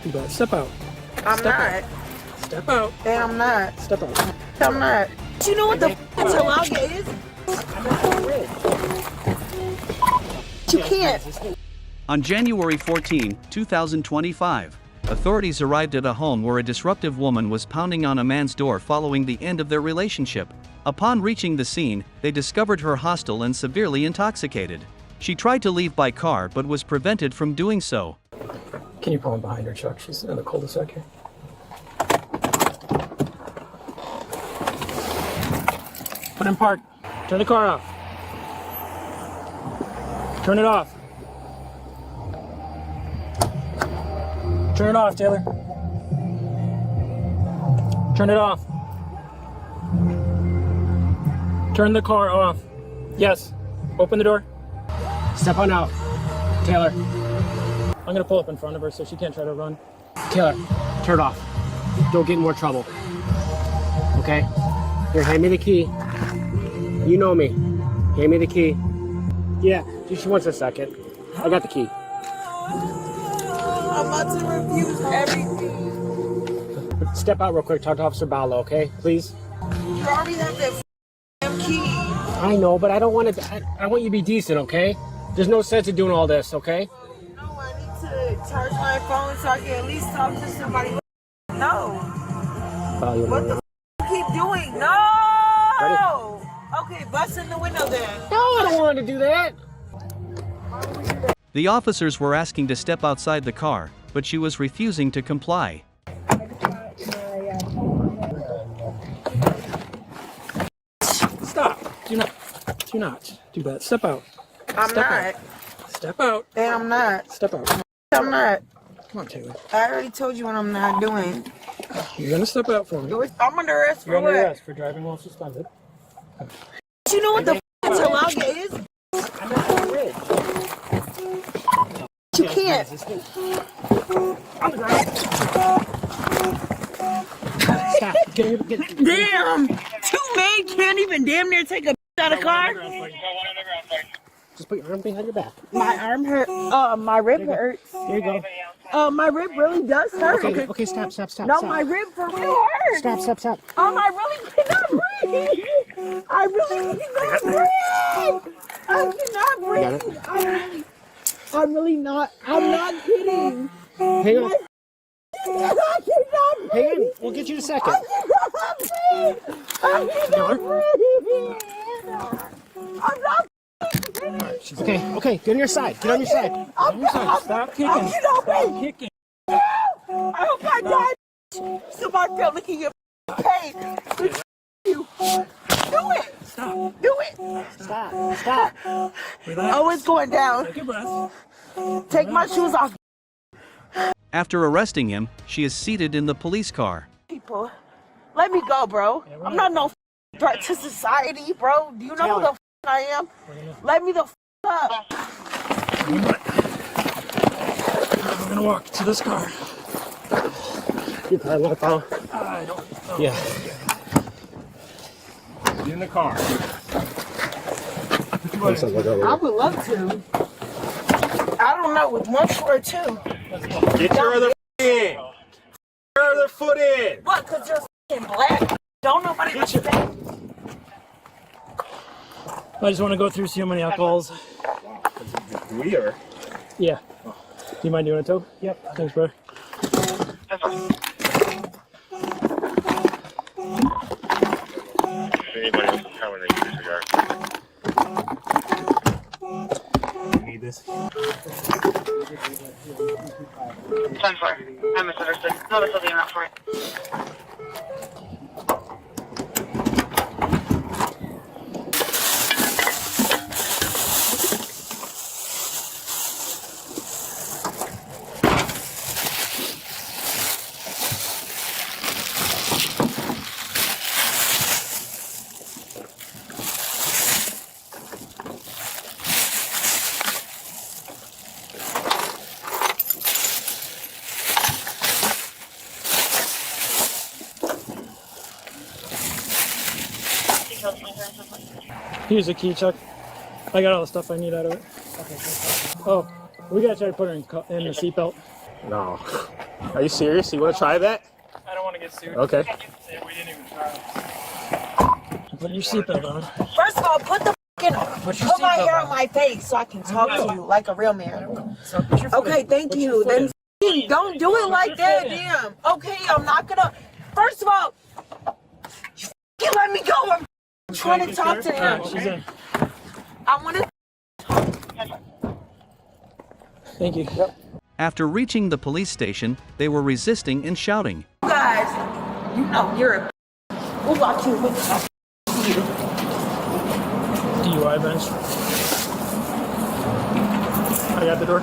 Too bad. Step out. I'm Step not. out. Step out. Hey, I'm not. Step out. I'm not. Do you know what the Talaga is? You can't. On January 14, 2025, authorities arrived at a home where a disruptive woman was pounding on a man's door following the end of their relationship. Upon reaching the scene, they discovered her hostile and severely intoxicated. She tried to leave by car but was prevented from doing so. Can you pull in behind her, Chuck? She's in the cul-de-sac here. Put in park. Turn the car off. Turn it off. Turn it off, Taylor. Turn it off. Turn the car off. Yes. Open the door. Step on out. Taylor. I'm gonna pull up in front of her so she can't try to run. Taylor, turn it off. Don't get in more trouble. Okay? Here, hand me the key. You know me. Hand me the key. Yeah, just wants a second. I got the key. I'm about to refuse everything. Step out real quick. Talk to Officer Ballo, okay? Please. You already have that key. I know, but I don't want to. I want you to be decent, okay? There's no sense in doing all this, okay? No, I need to charge my phone so I can at least talk to somebody. No. What the you keep doing? No. Ready? Okay, bust in the window then. No, I don't want to do that. The officers were asking to step outside the car, but she was refusing to comply. Stop. Do not do that. Step out. I'm Step not. out. Step out. Hey, I'm not. Step out. I'm not. Come on, Taylor. I already told you what I'm not doing. You're gonna step out for me. I'm under arrest You're for under what? arrest for driving while suspended. Do you know what the Talaga is? I'm at the bridge. You can't. On the ground. Stop. Get. Damn! Two men can't even damn near take a out of car. Just put your arm behind your back. My arm hurt. My rib hurts. There you go. My rib really does hurt. Okay, stop. No, my rib for real hurts. Stop. I really cannot breathe. I really cannot breathe. I cannot breathe. I'm really not. I'm not kidding. Hang on. I cannot breathe. Hang on. We'll get you in a second. I cannot breathe. I'm not. Okay, get on your side. Get on your side. Stop kicking. Stop kicking. I hope I die. Somebody felt like you pain. You do it. Stop. Do it. Stop. Relax. Oh, it's going down. Take a breath. Take my shoes off. After arresting him, she is seated in the police car. People, let me go, bro. I'm not no threat to society, bro. Do you know who the I am? Let me the up. We're gonna walk to this car. You probably want to follow. I don't know. Yeah. Get in the car. I would love to. I don't know, with one foot or two. Get your other in. Your other foot in. What? Cause you're f***ing black. Don't nobody respect. I just want to go through see how many alcohols. We are. Yeah. Do you mind doing a tow? Yep. Thanks, bro. Anybody else coming to use a cigar? Need this? 10-4. I misunderstood. No, this will be enough for it. Here's the key, Chuck. I got all the stuff I need out of it. Oh, we gotta try to put her in the seatbelt. No. Are you serious? You want to try that? I don't want to get sued. Okay. We didn't even try. Put your seatbelt on. First of all, put my seatbelt hair on. on my face so I can talk to you like a real man. So put your foot Okay, in. thank Put your you. foot Then in. f***ing don't do it like that, foot in. damn. Okay, I'm not gonna. First of all, you f***ing let me go. I'm trying to talk to him. Alright, she's in. I want to. Thank you. After reaching the police station, they were resisting and shouting. You guys, you know you're a. We'll watch you with you. DUI bench. I got the door.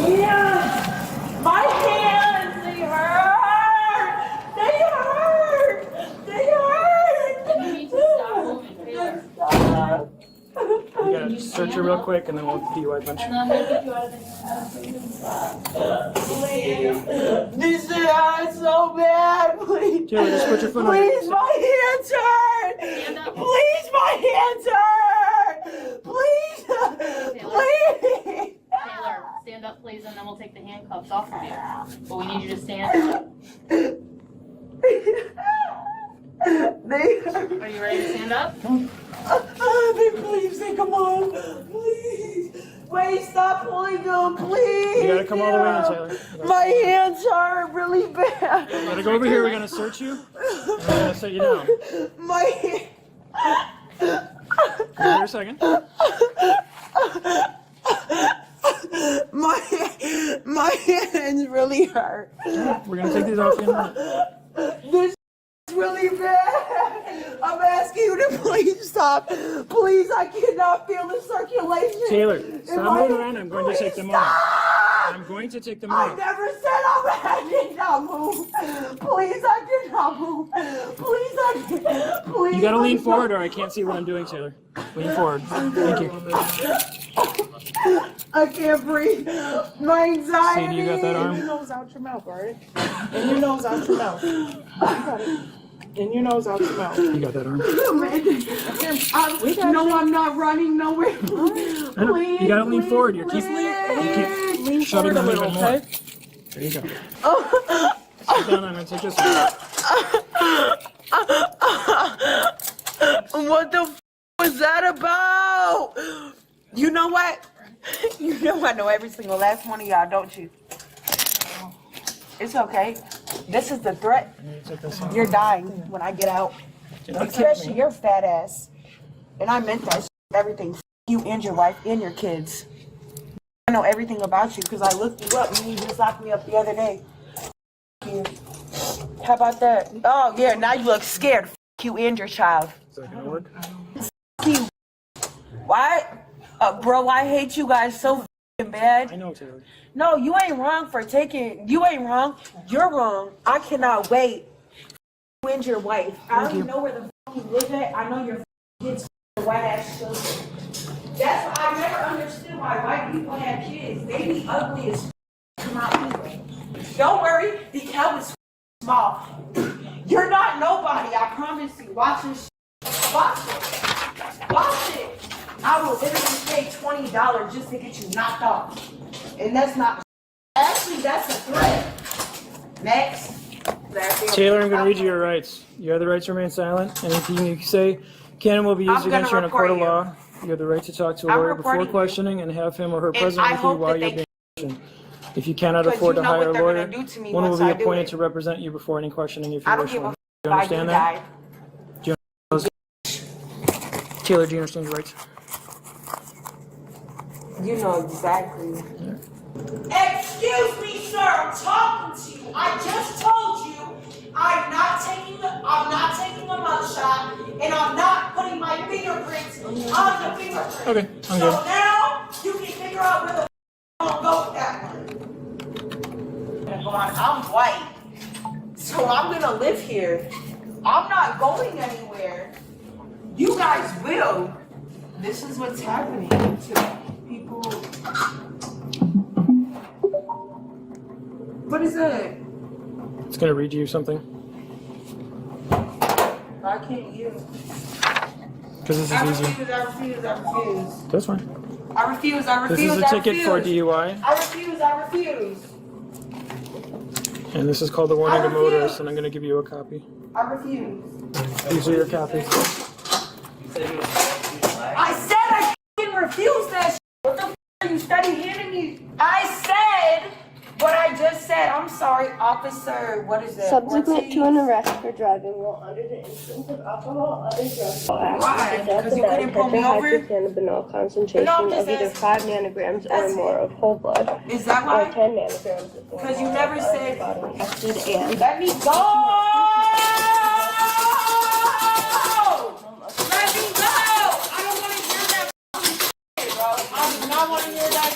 Yeah, my hands, they hurt. They hurt. They hurt. You need to stop moving, Taylor. You gotta search her real quick and then we'll DUI bench. And I'm gonna get you out of this. This hurts so bad. Please. Taylor, just put your foot on Please, my hands hurt. Stand up. Please, my hands hurt. Please. Please. Taylor, stand up, please, and then we'll take the handcuffs off of you. But we need you to stand up. They hurt. Are you ready to stand up? Please, they come on. Please. Wait, stop pulling them, please. You gotta come all the way in, Taylor. My hands hurt really bad. Gotta go over here, we're gonna search you. And we're gonna set you down. My hands. Come here a second. My hands really hurt. We're gonna take these off in a minute. This is really bad. I'm asking you to please stop. Please, I cannot feel the circulation. Taylor, in stop my- moving around. I'm going to take them off. I'm going to take them I off. never said I did not move. Please, I did not move. Please, I did. Please. You gotta lean please, forward or I can't see what I'm doing, Taylor. Lean forward. Thank you. I can't breathe. My anxiety. Sadie, you got that arm? In your nose, out your mouth, alright? In your nose, out your mouth. You got it. In your nose, out your mouth. You got that arm. No, I'm not running nowhere. I know. You gotta lean forward. You're keep shutting them even more. There you go. Sit down, I'm gonna take this one. What the was that about? You know what? You know I know every single last one of y'all, don't you? It's okay. This is the threat. Take this one. You're dying when I get out. Especially your fat ass. And I meant that. Everything. You and your wife and your kids. I know everything about you because I looked you up and you just locked me up the other day. You. How about that? Oh, yeah, now you look scared. You and your child. Is that gonna work? You. Why? Bro, I hate you guys so bad. I know, Taylor. No, you ain't wrong for taking. You ain't wrong. You're wrong. I cannot wait. You and your wife. I don't even know where the fuck you live at. I know your kids white ass children. That's why I never understood why white people have kids. They be ugly as come out anyway. Don't worry, the cow is small. You're not nobody. I promise you. Watch this. Watch it. Watch it. I will literally pay $20 just to get you knocked off. And that's not. Actually, that's a threat. Next. Taylor, I'm gonna read you your rights. You have the right to remain silent. Anything you say can will be used I'm gonna against you in a court of report law. You have the right to talk to a I'm lawyer before reporting you. questioning and have him or her And present I with you hope while that you're they- being questioned. If you cannot Because afford you to know hire what a they're lawyer, gonna do to me one will once be I do appointed it. to represent you before any questioning if you I don't wish give a one. f Do if you I do understand that? die. Taylor, do you understand your rights? You know exactly. Excuse me, sir. I'm talking to you. I just told you I'm not taking a mugshot, and I'm not putting my fingerprints on the fingerprint. Okay, I'm So good. now you can figure out where the I'm gonna go with that one. I'm white, so I'm gonna live here. I'm not going anywhere. You guys will. This is what's happening to people. What is it? It's gonna read you something. Why can't you? Because this I is easy. refuse, I refuse, I refuse. That's fine. I refuse, I This refuse, is a I ticket refuse. for DUI. I refuse, I refuse. And this is called the warning to motorists, and I'm going to give you a copy. I refuse. These are your copies. I said I fucking refuse that shit. What the f are you studying handing me? I said what I just said. I'm sorry, officer. What is that? Subsequent to an arrest for driving while under the influence of alcohol, other drugs, Why? Because you couldn't pull me over? hydrocannabinol concentration No, I'm of just either asking. 5 nanograms That's or more of whole blood, Is that or why? 10 nanograms of Because you never said. bodily acid and Let me go! Let me go! I don't want to hear that shit, bro. I do not want to hear that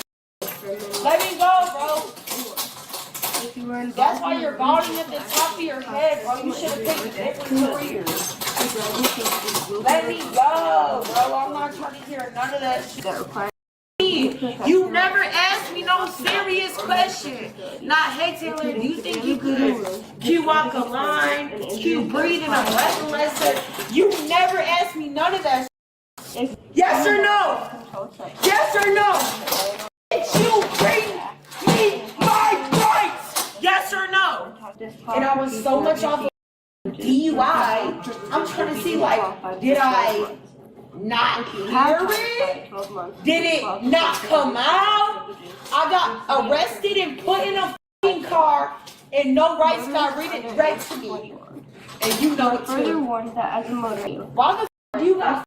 shit. Let me go, bro. That's why you're balding at the top of your head, bro. You should have picked a different career. Let me go, bro. I'm not trying to hear none of that shit. You never asked me no serious question. Not, hey Taylor, do you think you could Q walk a line, Q breathe in a breathalyzer? You never asked me none of that shit. Yes or no? Yes or no? Did you bring me my rights? Yes or no? And I was so much off of DUI. I'm trying to see, like, did I not hear it? Did it not come out? I got arrested and put in a f***ing car and no rights got read to me. And you know it further too. warned that as a motorist, Why the f*** do you got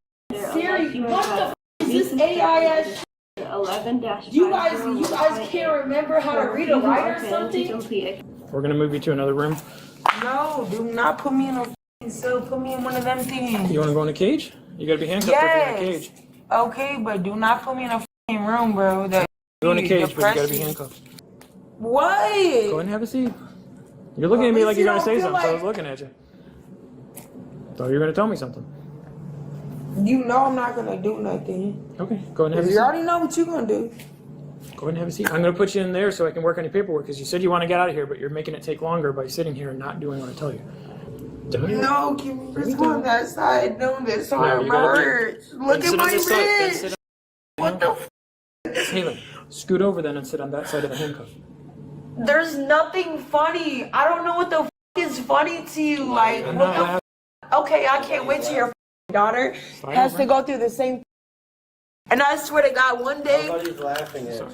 Siri? What the f*** is this AI ass shit? 11-501 You guys can't remember how to read or write or something? We're going to move you to another room. No, do not put me in a f***ing cell. Put me in one of them things. You want to go in a cage? You got to be handcuffed if you're in a Yes. cage. Okay, but do not put me in a f***ing room, bro. That Go in a cage, but you got to be depressing. handcuffed. What? Go ahead and have a seat. You're looking at me like you're going to say something, so I was looking at you. Thought you were going to tell me something. You know I'm not gonna do nothing. Okay, go ahead and have a You seat. already know what you're gonna do. Go ahead and have a seat. I'm going to put you in there so I can work on your paperwork because you said you want to get out of here, but you're making it take longer by sitting here and not doing what I tell you. No, give me this on that side. Doing this No, arm you gotta do- hurts. Look Then sit at on my this side. Then wrist. sit What the f? Taylor, scoot over then and sit on that side of the handcuff. There's nothing funny. I don't know what the f is funny to you. Like, I'm what not the laughing. Okay, I can't wait till your f daughter Fine, has over. to go through the same. And I swear to God, one day. Nobody's laughing at you.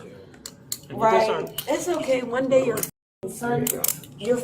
And get this on. Right. It's okay. One day your son, your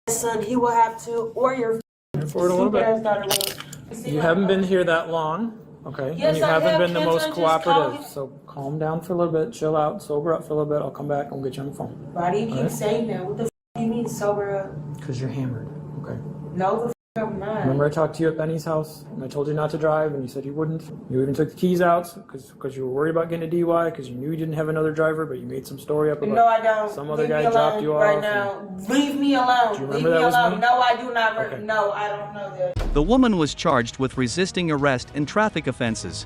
son, he will have to, or your Move forward a little stupid ass bit. daughter will. You haven't been here that long, okay? Yes, And you I haven't have. been the Can't I most just call cooperative. you? So calm down for a little bit, chill out, sober up for a little bit. I'll come back and we'll get you on the phone. Why do you keep Alright. saying that? What the f do you mean sober up? Because you're hammered, okay? No, the f I'm not. Remember I talked to you at Benny's house and I told you not to drive and you said you wouldn't. You even took the keys out because you were worried about getting a DUI because you knew you didn't have another driver, but you made some story up about No, I don't. some other Leave guy me dropped alone you right off. now. Leave me alone. Do you Leave remember me that was alone. me? No, I do not. Okay. No, I don't know that. The woman was charged with resisting arrest and traffic offenses.